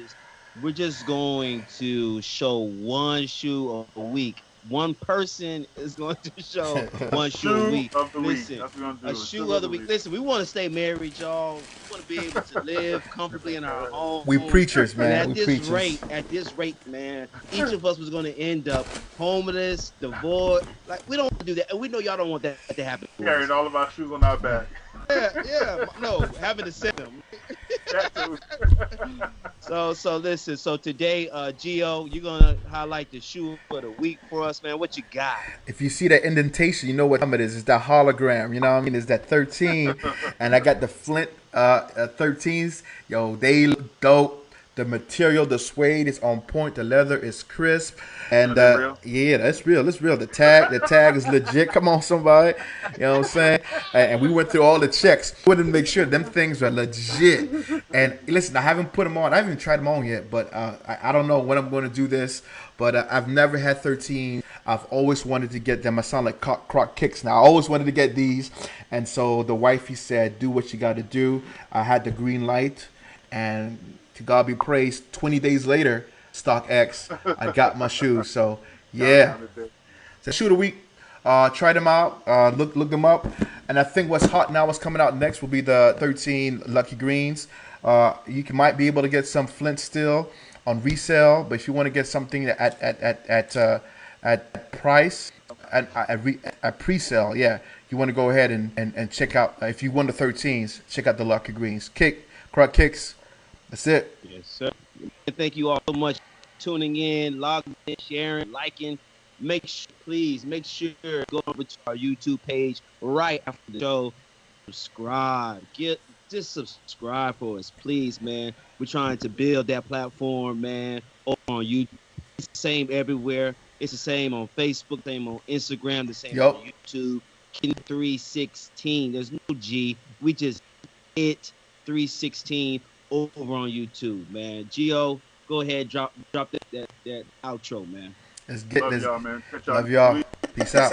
we're just going to show one shoe a week. One person is going to show one shoe a week. Listen, that's what we're gonna do. A shoe of the week. Listen, we want to stay married, y'all. We want to be able to live comfortably in our home. We preachers, man. At this rate, man, each of us was going to end up homeless, divorced. Like, we don't want to do that, and we know y'all don't want that to happen. Carrying all of our shoes on our back. No, having to send them. So listen. So today, Gio, you're gonna highlight the shoe for the week for us, man. What you got? If you see that indentation, you know what time it is. It's that hologram. You know what I mean? It's that 13, and I got the Flint 13s. Yo, they look dope. The material, the suede is on point. The leather is crisp, and yeah, that's real. It's real. The tag is legit. Come on, somebody. You know what I'm saying? And we went through all the checks. We wanted to make sure them things are legit. And listen, I haven't put them on. I haven't even tried them on yet, but I don't know when I'm going to do this. But I've never had 13. I've always wanted to get them. I sound like Croc Kicks now. I always wanted to get these, and so the wifey said, "Do what you got to do." I had the green light, and to God be praised, 20 days later, StockX, I got my shoes. So, yeah. It's a shoe of the week. Try them out. Look them up. And I think what's hot now, what's coming out next will be the 13 Lucky Greens. You might be able to get some Flint still on resale, but if you want to get something at price, at pre-sale, yeah, you want to go ahead and check out. If you won the 13s, check out the Lucky Greens. Crowd Kicks. That's it. Yes, sir. And thank you all so much for tuning in, logging in, sharing, liking. Please make sure go over to our YouTube page right after the show. Subscribe. Just subscribe for us, please, man. We're trying to build that platform, man, over on YouTube. It's the same everywhere. It's the same on Facebook, same on Instagram, the same on YouTube. Kickinit316. There's no G. We just hit 316 over on YouTube, man. Gio, go ahead, drop that outro, man. Let's get Love this. y'all, man. Love y'all. Peace out.